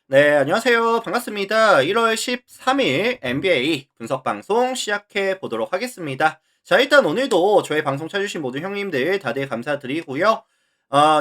네, 안녕하세요. 반갑습니다. 1월 13일 NBA 분석 방송 시작해 보도록 하겠습니다. 자, 일단 오늘도 저희 방송 찾으신 모든 형님들 다들 감사드리고요.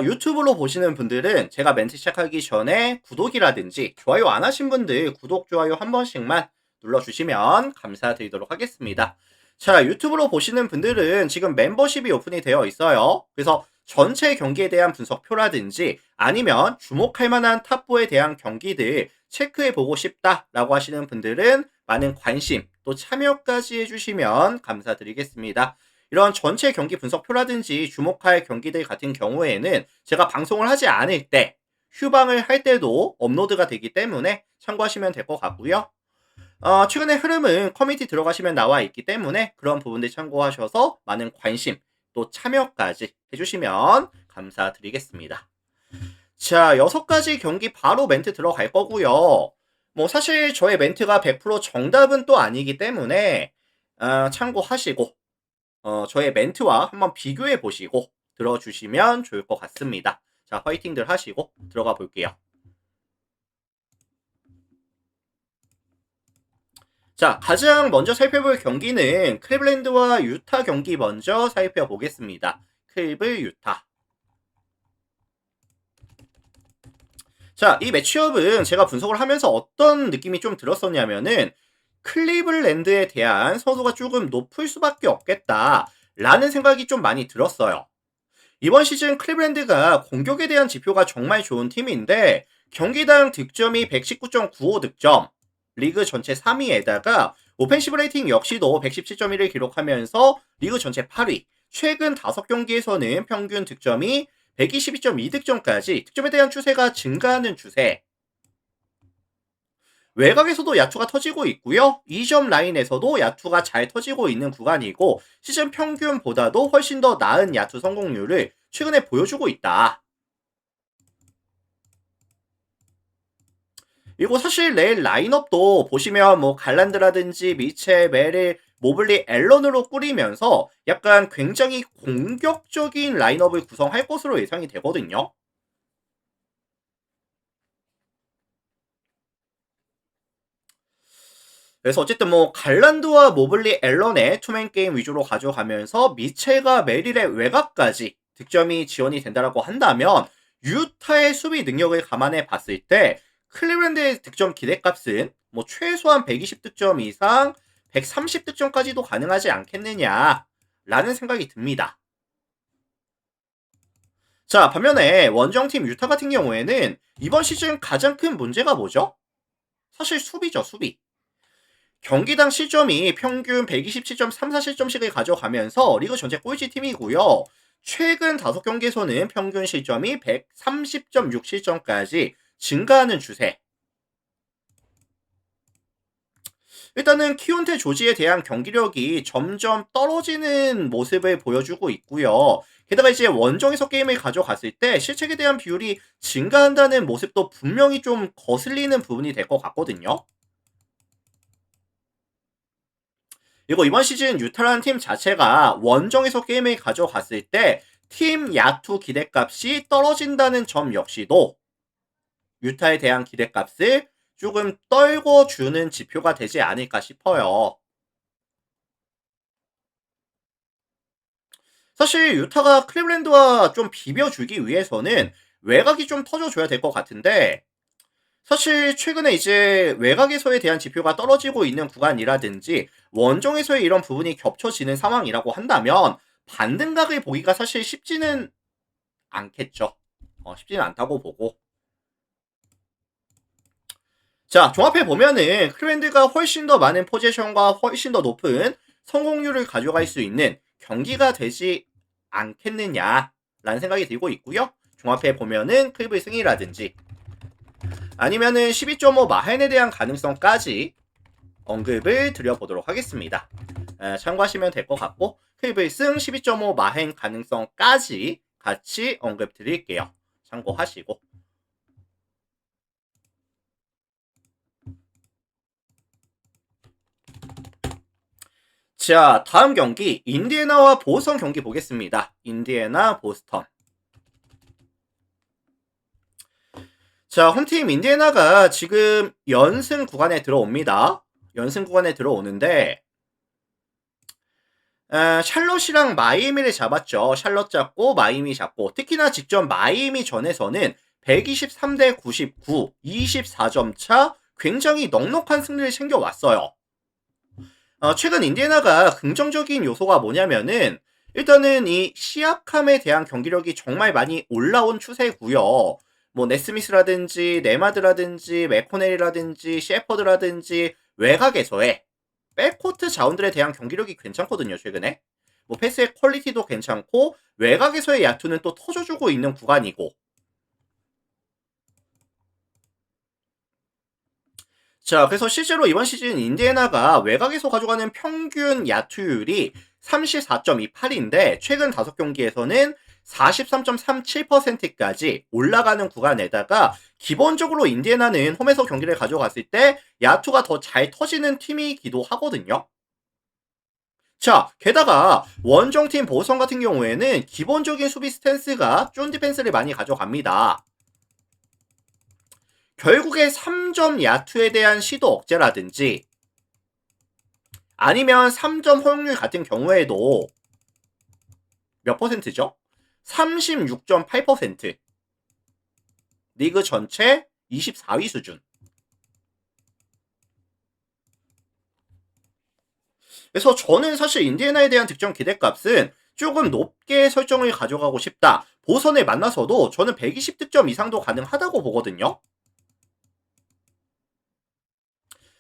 유튜브로 보시는 분들은 제가 멘트 시작하기 전에 구독이라든지 좋아요 안 하신 분들 구독, 좋아요 한 번씩만 눌러주시면 감사드리도록 하겠습니다. 자, 유튜브로 보시는 분들은 지금 멤버십이 오픈이 되어 있어요. 그래서 전체 경기에 대한 분석표라든지 아니면 주목할 만한 탑4에 대한 경기들 체크해보고 싶다라고 하시는 분들은 많은 관심 또 참여까지 해주시면 감사드리겠습니다. 이런 전체 경기 분석표라든지 주목할 경기들 같은 경우에는 제가 방송을 하지 않을 때 휴방을 할 때도 업로드가 되기 때문에 참고하시면 될 것 같고요. 최근의 흐름은 커뮤니티 들어가시면 나와 있기 때문에 그런 부분들 참고하셔서 많은 관심 또 참여까지 해주시면 감사드리겠습니다. 자, 6가지 경기 바로 멘트 들어갈 거고요. 뭐 사실 저의 멘트가 100% 정답은 또 아니기 때문에 참고하시고 저의 멘트와 한번 비교해 보시고 들어주시면 좋을 것 같습니다. 자, 화이팅들 하시고 들어가 볼게요. 자, 가장 먼저 살펴볼 경기는 클리블랜드와 유타 경기 먼저 살펴보겠습니다. 클리블 유타. 자, 이 매치업은 제가 분석을 하면서 어떤 느낌이 좀 들었었냐면은 클리블랜드에 대한 선호가 조금 높을 수밖에 없겠다 라는 생각이 좀 많이 들었어요. 이번 시즌 클리블랜드가 공격에 대한 지표가 정말 좋은 팀인데 경기당 득점이 119.95 득점, 리그 전체 3위에다가 오펜시브 레이팅 역시도 117.1을 기록하면서 리그 전체 8위, 최근 5경기에서는 평균 득점이 122.2 득점까지 득점에 대한 추세가 증가하는 추세. 외곽에서도 야투가 터지고 있고요. 2점 라인에서도 야투가 잘 터지고 있는 구간이고 시즌 평균보다도 훨씬 더 나은 야투 성공률을 최근에 보여주고 있다. 그리고 사실 내일 라인업도 보시면 뭐 갈란드라든지 미첼, 메릴, 모블리, 앨런으로 꾸리면서 약간 굉장히 공격적인 라인업을 구성할 것으로 예상이 되거든요. 그래서 어쨌든 뭐 갈란드와 모블리, 앨런의 투맨 게임 위주로 가져가면서 미첼과 메릴의 외곽까지 득점이 지원이 된다라고 한다면 유타의 수비 능력을 감안해 봤을 때 클리블랜드의 득점 기대값은 뭐 최소한 120득점 이상 130득점까지도 가능하지 않겠느냐라는 생각이 듭니다. 자, 반면에 원정팀 유타 같은 경우에는 이번 시즌 가장 큰 문제가 뭐죠? 사실 수비죠, 수비. 경기당 실점이 평균 127.34실점씩을 가져가면서 리그 전체 꼴찌 팀이고요. 최근 5경기에서는 평균 실점이 130.6실점까지 증가하는 추세. 일단은 키온테 조지에 대한 경기력이 점점 떨어지는 모습을 보여주고 있고요. 게다가 이제 원정에서 게임을 가져갔을 때 실책에 대한 비율이 증가한다는 모습도 분명히 좀 거슬리는 부분이 될 것 같거든요. 그리고 이번 시즌 유타라는 팀 자체가 원정에서 게임을 가져갔을 때 팀 야투 기대값이 떨어진다는 점 역시도 유타에 대한 기대값을 조금 떨궈주는 지표가 되지 않을까 싶어요. 사실 유타가 클리블랜드와 좀 비벼주기 위해서는 외곽이 좀 터져줘야 될 것 같은데 사실 최근에 이제 외곽에서에 대한 지표가 떨어지고 있는 구간이라든지 원정에서의 이런 부분이 겹쳐지는 상황이라고 한다면 반등각을 보기가 사실 쉽지는 않겠죠. 쉽지는 않다고 보고. 자, 종합해 보면은 클랜드가 훨씬 더 많은 포지션과 훨씬 더 높은 성공률을 가져갈 수 있는 경기가 되지 않겠느냐라는 생각이 들고 있고요. 종합해 보면은 클브 승이라든지 아니면은 12.5 마헨에 대한 가능성까지 언급을 드려보도록 하겠습니다. 참고하시면 될 것 같고 클브승 12.5 마행 가능성까지 같이 언급 드릴게요. 참고하시고 자, 다음 경기 인디애나와 보스턴 경기 보겠습니다. 인디애나 보스턴. 자, 홈팀 인디애나가 지금 연승 구간에 들어옵니다. 연승 구간에 들어오는데 샬럿이랑 마이애미를 잡았죠. 샬럿 잡고 마이애미 잡고 특히나 직전 마이애미 전에서는 123대 99, 24점 차 굉장히 넉넉한 승리를 챙겨왔어요. 최근 인디애나가 긍정적인 요소가 뭐냐면은 일단은 이 시약함에 대한 경기력이 정말 많이 올라온 추세고요. 뭐 네스미스라든지 네마드라든지 맥코넬이라든지 셰퍼드라든지 외곽에서의 백코트 자원들에 대한 경기력이 괜찮거든요, 최근에. 뭐 패스의 퀄리티도 괜찮고 외곽에서의 야투는 또 터져주고 있는 구간이고. 자, 그래서 실제로 이번 시즌 인디애나가 외곽에서 가져가는 평균 야투율이 34.28인데 최근 5경기에서는 43.37%까지 올라가는 구간에다가 기본적으로 인디애나는 홈에서 경기를 가져갔을 때 야투가 더 잘 터지는 팀이기도 하거든요. 자, 게다가 원정팀 보성 같은 경우에는 기본적인 수비 스탠스가 쫀 디펜스를 많이 가져갑니다. 결국에 3점 야투에 대한 시도 억제라든지 아니면 3점 허용률 같은 경우에도 몇 퍼센트죠? 36.8%. 리그 전체 24위 수준. 그래서 저는 사실 인디애나에 대한 득점 기대값은 조금 높게 설정을 가져가고 싶다. 보선을 만나서도 저는 120득점 이상도 가능하다고 보거든요.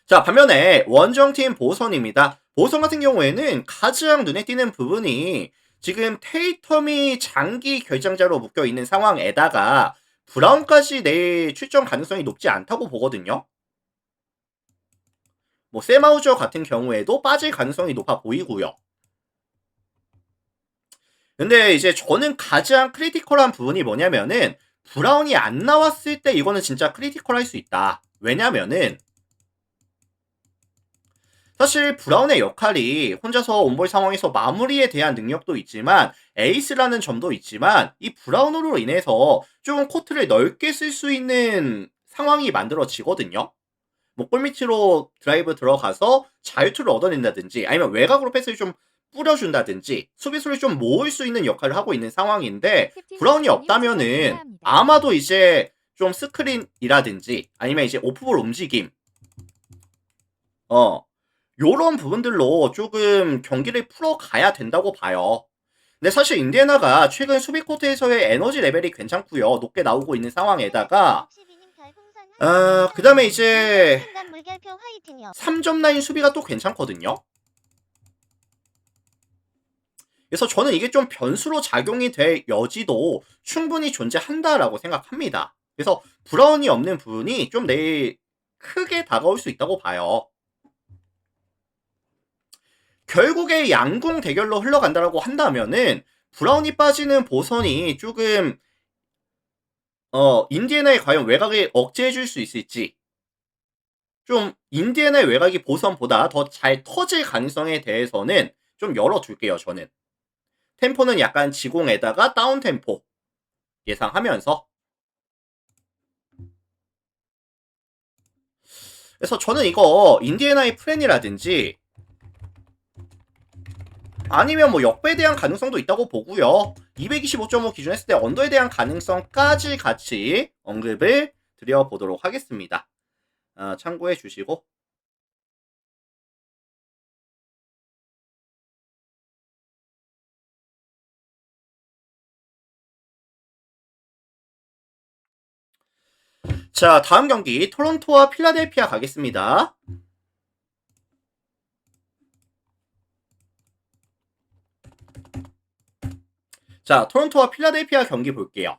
자, 반면에 원정팀 보선입니다. 보선 같은 경우에는 가장 눈에 띄는 부분이 지금 테이텀이 장기 결장자로 묶여 있는 상황에다가 브라운까지 내일 출전 가능성이 높지 않다고 보거든요. 뭐 세마우저 같은 경우에도 빠질 가능성이 높아 보이고요. 근데 이제 저는 가장 크리티컬한 부분이 뭐냐면은 브라운이 안 나왔을 때 이거는 진짜 크리티컬할 수 있다. 왜냐면은 사실 브라운의 역할이 혼자서 온볼 상황에서 마무리에 대한 능력도 있지만 에이스라는 점도 있지만 이 브라운으로 인해서 좀 코트를 넓게 쓸 수 있는 상황이 만들어지거든요. 뭐 골밑으로 드라이브 들어가서 자유투를 얻어낸다든지 아니면 외곽으로 패스를 좀 뿌려준다든지 수비수를 좀 모을 수 있는 역할을 하고 있는 상황인데 브라운이 없다면은 아마도 이제 좀 스크린이라든지 아니면 이제 오프볼 움직임 어 요런 부분들로 조금 경기를 풀어가야 된다고 봐요. 근데 사실 인디애나가 최근 수비 코트에서의 에너지 레벨이 괜찮고요. 높게 나오고 있는 상황에다가 그다음에 이제 3점 라인 수비가 또 괜찮거든요. 그래서 저는 이게 좀 변수로 작용이 될 여지도 충분히 존재한다라고 생각합니다. 그래서 브라운이 없는 부분이 좀 내일 크게 다가올 수 있다고 봐요. 결국에 양궁 대결로 흘러간다라고 한다면은 브라운이 빠지는 보선이 조금 인디애나의 과연 외곽을 억제해줄 수 있을지 좀 인디애나의 외곽이 보선보다 더 잘 터질 가능성에 대해서는 좀 열어둘게요. 저는 템포는 약간 지공에다가 다운 템포 예상하면서 그래서 저는 이거 인디애나의 플랜이라든지 아니면 뭐 역배에 대한 가능성도 있다고 보고요. 225.5 기준 했을 때 언더에 대한 가능성까지 같이 언급을 드려보도록 하겠습니다. 참고해 주시고 자, 다음 경기 토론토와 필라델피아 가겠습니다. 자, 토론토와 필라델피아 경기 볼게요.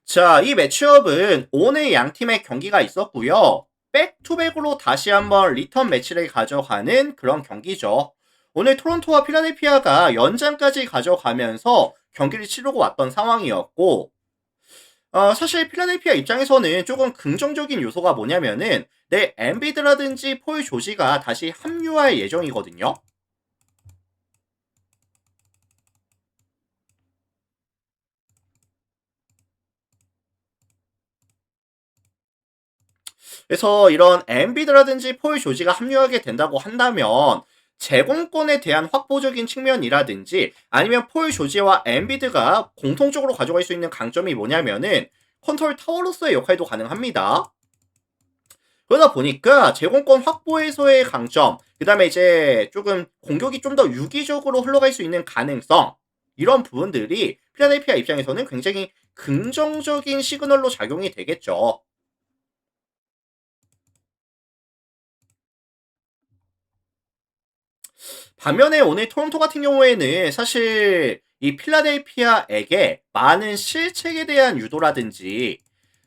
자, 이 매치업은 오늘 양 팀의 경기가 있었고요. 백투백으로 다시 한번 리턴 매치를 가져가는 그런 경기죠. 오늘 토론토와 필라델피아가 연장까지 가져가면서 경기를 치르고 왔던 상황이었고 사실 필라델피아 입장에서는 조금 긍정적인 요소가 뭐냐면은 내 엠비드라든지 폴 조지가 다시 합류할 예정이거든요. 그래서 이런 엔비드라든지 포일 조지가 합류하게 된다고 한다면 제공권에 대한 확보적인 측면이라든지 아니면 포일 조지와 엔비드가 공통적으로 가져갈 수 있는 강점이 뭐냐면은 컨트롤 타워로서의 역할도 가능합니다. 그러다 보니까 제공권 확보에서의 강점, 그 다음에 이제 조금 공격이 좀 더 유기적으로 흘러갈 수 있는 가능성, 이런 부분들이 필라델피아 입장에서는 굉장히 긍정적인 시그널로 작용이 되겠죠. 반면에 오늘 토론토 같은 경우에는 사실 이 필라델피아에게 많은 실책에 대한 유도라든지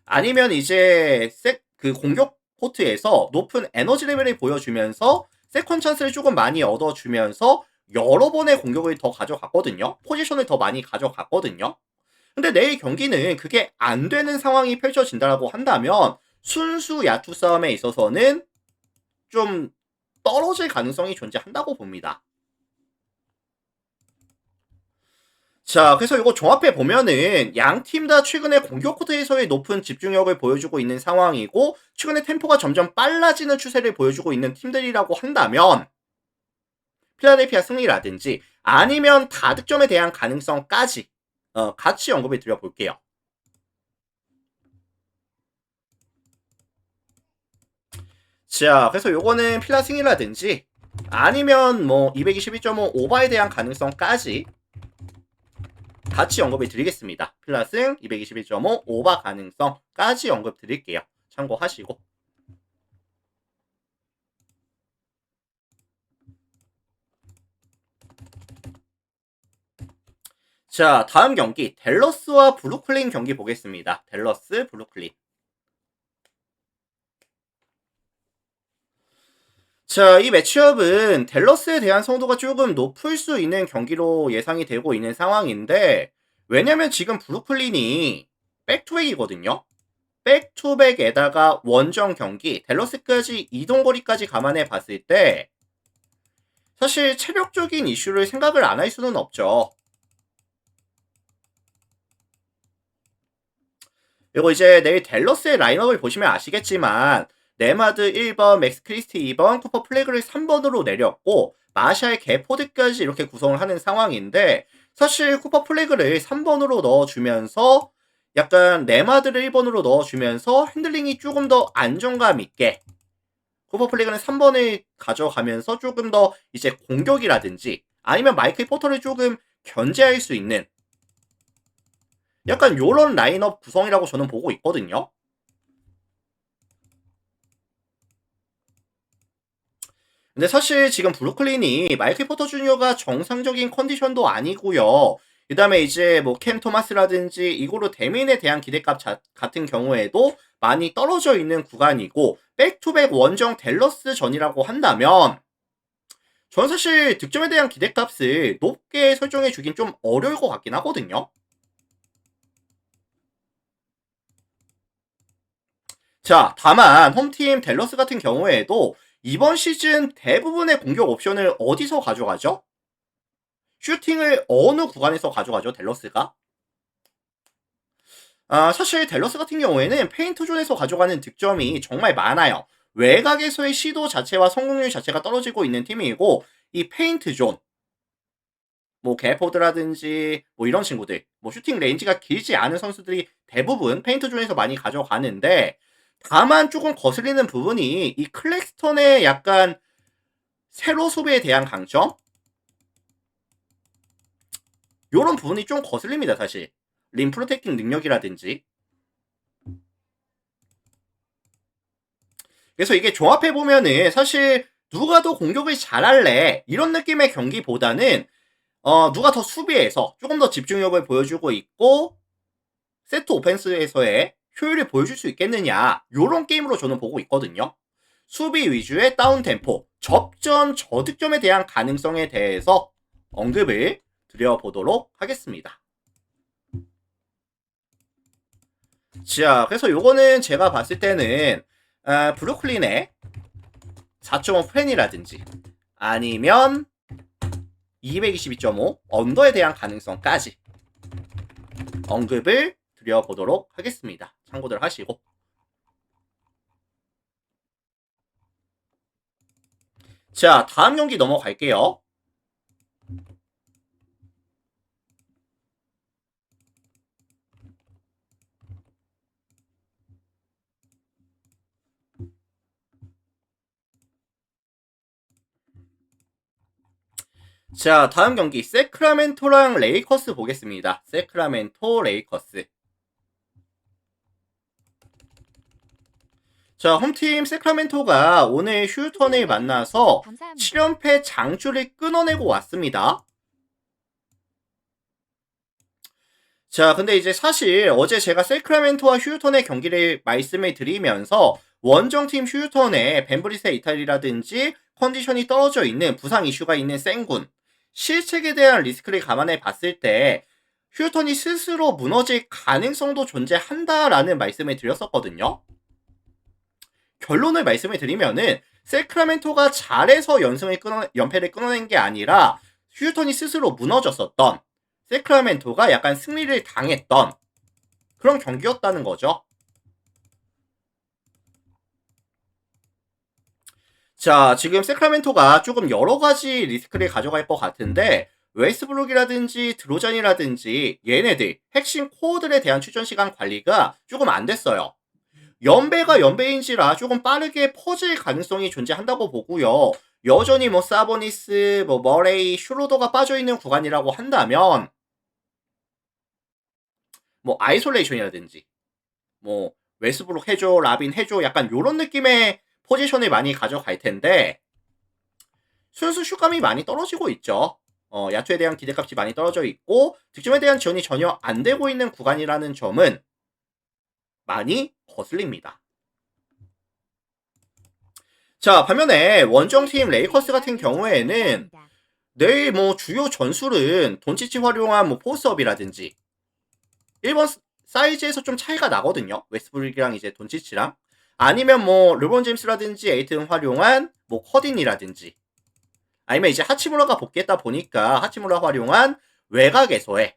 아니면 이제 그 공격 포트에서 높은 에너지 레벨을 보여주면서 세컨 찬스를 조금 많이 얻어주면서 여러 번의 공격을 더 가져갔거든요. 포지션을 더 많이 가져갔거든요. 근데 내일 경기는 그게 안 되는 상황이 펼쳐진다고 한다면 순수 야투 싸움에 있어서는 좀 떨어질 가능성이 존재한다고 봅니다. 자, 그래서 이거 종합해 보면은 양 팀 다 최근에 공격 코트에서의 높은 집중력을 보여주고 있는 상황이고 최근에 템포가 점점 빨라지는 추세를 보여주고 있는 팀들이라고 한다면 필라델피아 승리라든지 아니면 다득점에 대한 가능성까지 같이 언급을 드려볼게요. 자, 그래서 요거는 필라 승리라든지 아니면 뭐 221.5 오버에 대한 가능성까지 같이 언급을 드리겠습니다. 필라승 221.5 오버 가능성까지 언급 드릴게요. 참고하시고. 자, 다음 경기 댈러스와 브루클린 경기 보겠습니다. 댈러스, 브루클린. 자, 이 매치업은 댈러스에 대한 성도가 조금 높을 수 있는 경기로 예상이 되고 있는 상황인데 왜냐면 지금 브루클린이 백투백이거든요. 백투백에다가 원정 경기, 댈러스까지 이동거리까지 감안해 봤을 때 사실 체력적인 이슈를 생각을 안 할 수는 없죠. 그리고 이제 내일 댈러스의 라인업을 보시면 아시겠지만 네마드 1번, 맥스 크리스티 2번, 쿠퍼 플래그를 3번으로 내렸고 마샬 개포드까지 이렇게 구성을 하는 상황인데 사실 쿠퍼 플래그를 3번으로 넣어주면서 약간 네마드를 1번으로 넣어주면서 핸들링이 조금 더 안정감 있게 쿠퍼 플래그는 3번을 가져가면서 조금 더 이제 공격이라든지 아니면 마이클 포터를 조금 견제할 수 있는 약간 요런 라인업 구성이라고 저는 보고 있거든요. 근데 사실 지금 브루클린이 마이클 포터 주니어가 정상적인 컨디션도 아니고요. 그 다음에 이제 뭐 캠 토마스라든지 이고르 데민에 대한 기대값 같은 경우에도 많이 떨어져 있는 구간이고 백투백 원정 댈러스 전이라고 한다면 저는 사실 득점에 대한 기대값을 높게 설정해 주긴 좀 어려울 것 같긴 하거든요. 자, 다만 홈팀 댈러스 같은 경우에도 이번 시즌 대부분의 공격 옵션을 어디서 가져가죠? 슈팅을 어느 구간에서 가져가죠, 댈러스가? 사실 댈러스 같은 경우에는 페인트 존에서 가져가는 득점이 정말 많아요. 외곽에서의 시도 자체와 성공률 자체가 떨어지고 있는 팀이고 이 페인트 존, 뭐 개포드라든지 뭐 이런 친구들, 뭐 슈팅 레인지가 길지 않은 선수들이 대부분 페인트 존에서 많이 가져가는데 다만 조금 거슬리는 부분이 이 클렉스턴의 약간 세로 수비에 대한 강점 요런 부분이 좀 거슬립니다 사실. 림 프로텍팅 능력이라든지. 그래서 이게 종합해 보면은 사실 누가 더 공격을 잘할래 이런 느낌의 경기보다는 누가 더 수비에서 조금 더 집중력을 보여주고 있고 세트 오펜스에서의 효율을 보여줄 수 있겠느냐 요런 게임으로 저는 보고 있거든요. 수비 위주의 다운 템포, 접전 저득점에 대한 가능성에 대해서 언급을 드려보도록 하겠습니다. 자, 그래서 요거는 제가 봤을 때는 브루클린의 4.5 프렌이라든지 아니면 222.5 언더에 대한 가능성까지 언급을 드려보도록 하겠습니다. 참고들 하시고 자, 다음 경기 넘어갈게요. 자, 다음 경기 세크라멘토랑 레이커스 보겠습니다. 세크라멘토 레이커스. 자, 홈팀 세크라멘토가 오늘 휴턴을 만나서 7연패 장주를 끊어내고 왔습니다. 자, 근데 이제 사실 어제 제가 세크라멘토와 휴턴의 경기를 말씀을 드리면서 원정팀 휴턴의 벤브리세 이탈리라든지 컨디션이 떨어져 있는 부상 이슈가 있는 생군, 실책에 대한 리스크를 감안해 봤을 때 휴턴이 스스로 무너질 가능성도 존재한다라는 말씀을 드렸었거든요. 결론을 말씀을 드리면은 세크라멘토가 잘해서 연패를 끊어낸 게 아니라 휴턴이 스스로 무너졌었던, 세크라멘토가 약간 승리를 당했던 그런 경기였다는 거죠. 자, 지금 세크라멘토가 조금 여러 가지 리스크를 가져갈 것 같은데 웨스브룩이라든지 드로잔이라든지 얘네들 핵심 코어들에 대한 출전 시간 관리가 조금 안 됐어요. 연배가 연배인지라 조금 빠르게 퍼질 가능성이 존재한다고 보고요. 여전히 뭐 사보니스, 뭐 머레이, 슈로더가 빠져있는 구간이라고 한다면 뭐 아이솔레이션이라든지 뭐 웨스브룩 해줘, 라빈 해줘, 약간 요런 느낌의 포지션을 많이 가져갈 텐데 순수 슛감이 많이 떨어지고 있죠. 야투에 대한 기대값이 많이 떨어져 있고 득점에 대한 지원이 전혀 안 되고 있는 구간이라는 점은 많이 거슬립니다. 자, 반면에 원정팀 레이커스 같은 경우에는 내일 뭐 주요 전술은 돈치치 활용한 뭐 포스업이라든지 1번 사이즈에서 좀 차이가 나거든요. 웨스브룩이랑 이제 돈치치랑. 아니면 뭐 르브론 제임스라든지 에이튼 활용한 뭐 커딘이라든지 아니면 이제 하치무라가 복귀했다 보니까 하치무라 활용한 외곽에서의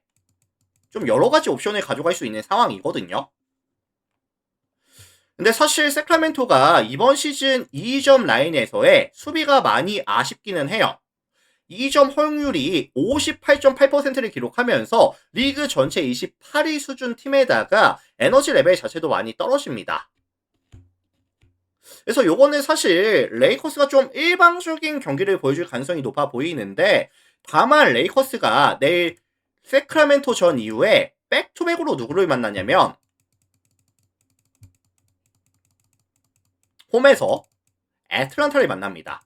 좀 여러 가지 옵션을 가져갈 수 있는 상황이거든요. 근데 사실 세크라멘토가 이번 시즌 2점 라인에서의 수비가 많이 아쉽기는 해요. 2점 허용률이 58.8%를 기록하면서 리그 전체 28위 수준 팀에다가 에너지 레벨 자체도 많이 떨어집니다. 그래서 요거는 사실 레이커스가 좀 일방적인 경기를 보여줄 가능성이 높아 보이는데 다만 레이커스가 내일 세크라멘토 전 이후에 백투백으로 누구를 만나냐면 홈에서 애틀란타를 만납니다.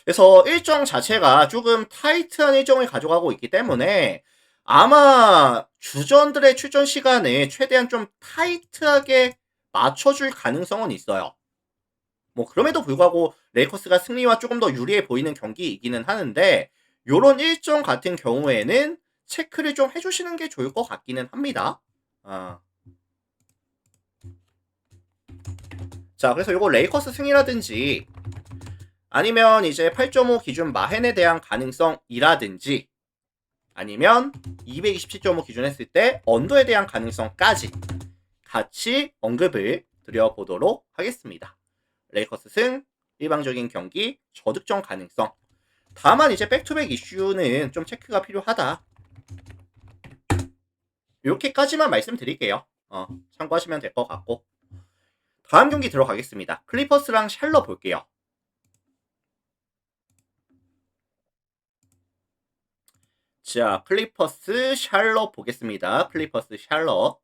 그래서 일정 자체가 조금 타이트한 일정을 가져가고 있기 때문에 아마 주전들의 출전 시간을 최대한 좀 타이트하게 맞춰줄 가능성은 있어요. 뭐 그럼에도 불구하고 레이커스가 승리와 조금 더 유리해 보이는 경기이기는 하는데 요런 일정 같은 경우에는 체크를 좀 해주시는 게 좋을 것 같기는 합니다. 자, 그래서 요거 레이커스 승리라든지 아니면 이제 8.5 기준 마헨에 대한 가능성이라든지 아니면 227.5 기준 했을 때 언더에 대한 가능성까지 같이 언급을 드려보도록 하겠습니다. 레이커스 승, 일방적인 경기, 저득점 가능성. 다만 이제 백투백 이슈는 좀 체크가 필요하다. 이렇게까지만 말씀드릴게요. 참고하시면 될 것 같고. 다음 경기 들어가겠습니다. 클리퍼스랑 샬럿 볼게요. 자, 클리퍼스 샬럿 보겠습니다. 클리퍼스 샬럿.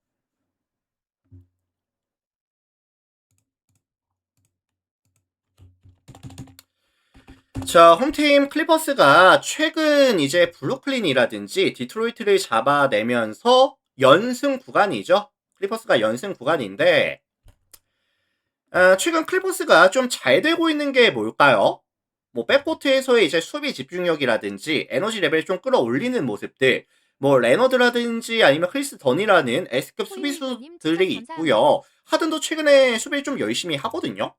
자, 홈팀 클리퍼스가 최근 이제 브루클린이라든지 디트로이트를 잡아내면서 연승 구간이죠. 클리퍼스가 연승 구간인데 최근 클리퍼스가 좀 잘 되고 있는 게 뭘까요? 뭐 백코트에서의 이제 수비 집중력이라든지 에너지 레벨 좀 끌어올리는 모습들, 뭐 레너드라든지 아니면 크리스 던이라는 S급 수비수들이 있고요. 하든도 최근에 수비를 좀 열심히 하거든요.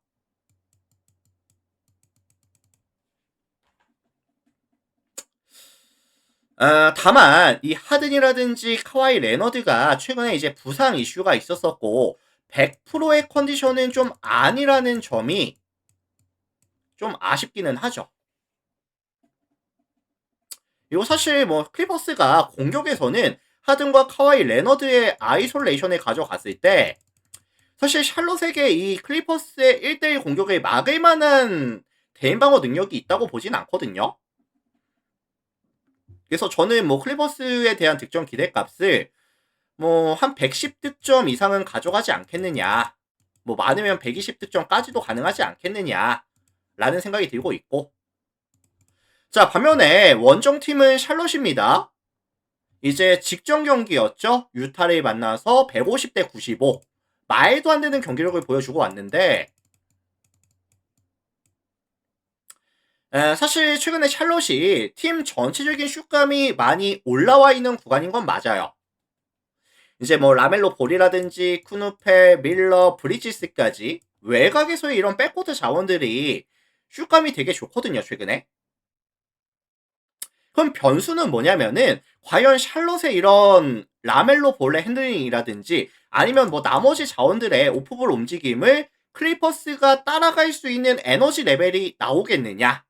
다만 이 하든이라든지 카와이 레너드가 최근에 이제 부상 이슈가 있었었고 100%의 컨디션은 좀 아니라는 점이 좀 아쉽기는 하죠. 이거 사실 뭐 클리퍼스가 공격에서는 하든과 카와이 레너드의 아이솔레이션을 가져갔을 때 사실 샬롯에게 이 클리퍼스의 1대1 공격을 막을 만한 대인 방어 능력이 있다고 보진 않거든요. 그래서 저는 뭐 클리퍼스에 대한 득점 기대값을 뭐 한 110득점 이상은 가져가지 않겠느냐. 뭐 많으면 120득점까지도 가능하지 않겠느냐. 라는 생각이 들고 있고. 자, 반면에 원정팀은 샬롯입니다. 이제 직전 경기였죠. 유타를 만나서 150대 95. 말도 안 되는 경기력을 보여주고 왔는데 사실 최근에 샬롯이 팀 전체적인 슛감이 많이 올라와 있는 구간인 건 맞아요. 이제 뭐 라멜로 볼이라든지 쿠누페, 밀러, 브리지스까지 외곽에서의 이런 백코트 자원들이 슛감이 되게 좋거든요, 최근에. 그럼 변수는 뭐냐면은 과연 샬롯의 이런 라멜로 볼의 핸들링이라든지 아니면 뭐 나머지 자원들의 오프볼 움직임을 클리퍼스가 따라갈 수 있는 에너지 레벨이 나오겠느냐.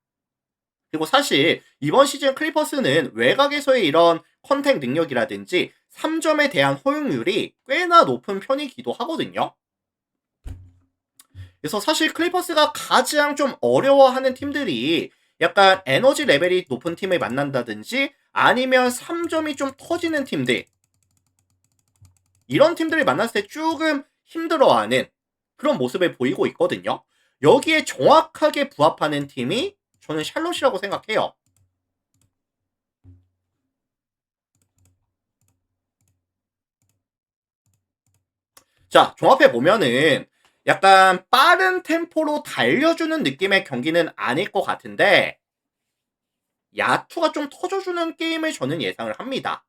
그리고 사실 이번 시즌 클리퍼스는 외곽에서의 이런 컨택 능력이라든지 3점에 대한 허용률이 꽤나 높은 편이기도 하거든요. 그래서 사실 클리퍼스가 가장 좀 어려워하는 팀들이 약간 에너지 레벨이 높은 팀을 만난다든지 아니면 3점이 좀 터지는 팀들, 이런 팀들을 만났을 때 조금 힘들어하는 그런 모습을 보이고 있거든요. 여기에 정확하게 부합하는 팀이 저는 샬롯이라고 생각해요. 자, 종합해 보면은 약간 빠른 템포로 달려주는 느낌의 경기는 아닐 것 같은데 야투가 좀 터져주는 게임을 저는 예상을 합니다.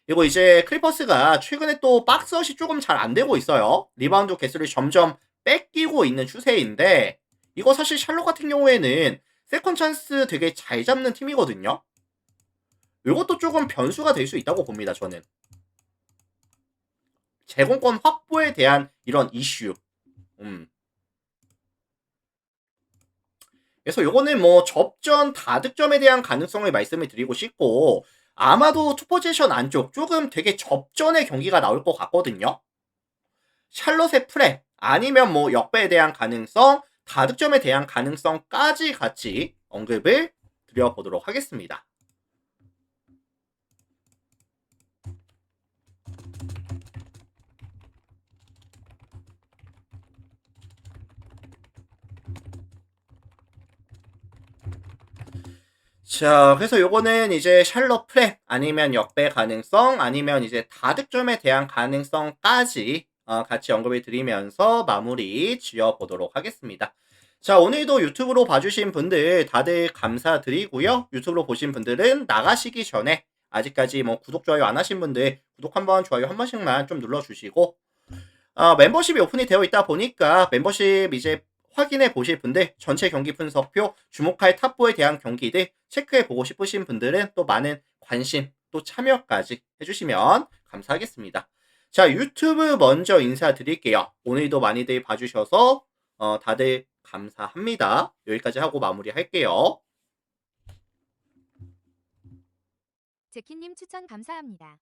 그리고 이제 클리퍼스가 최근에 또 박스엇이 조금 잘 안 되고 있어요. 리바운드 개수를 점점 뺏기고 있는 추세인데 이거 사실 샬롯 같은 경우에는 세컨 찬스 되게 잘 잡는 팀이거든요. 이것도 조금 변수가 될 수 있다고 봅니다. 저는 제공권 확보에 대한 이런 이슈. 그래서 요거는 뭐 접전 다득점에 대한 가능성을 말씀을 드리고 싶고 아마도 투포지션 안쪽 조금 되게 접전의 경기가 나올 것 같거든요. 샬롯의 프랩 아니면 뭐 역배에 대한 가능성, 다득점에 대한 가능성까지 같이 언급을 드려보도록 하겠습니다. 자, 그래서 요거는 이제 샬롯 프랩 아니면 역배 가능성 아니면 이제 다득점에 대한 가능성까지 같이 언급을 드리면서 마무리 지어보도록 하겠습니다. 자, 오늘도 유튜브로 봐주신 분들 다들 감사드리고요. 유튜브로 보신 분들은 나가시기 전에 아직까지 뭐 구독, 좋아요 안 하신 분들 구독 한번, 좋아요 한 번씩만 좀 눌러주시고 멤버십이 오픈이 되어 있다 보니까 멤버십 이제 확인해 보실 분들, 전체 경기 분석표, 주목할 탑4에 대한 경기들 체크해 보고 싶으신 분들은 또 많은 관심, 또 참여까지 해주시면 감사하겠습니다. 자, 유튜브 먼저 인사드릴게요. 오늘도 많이들 봐주셔서 다들 감사합니다. 여기까지 하고 마무리할게요. 제키님 추천 감사합니다.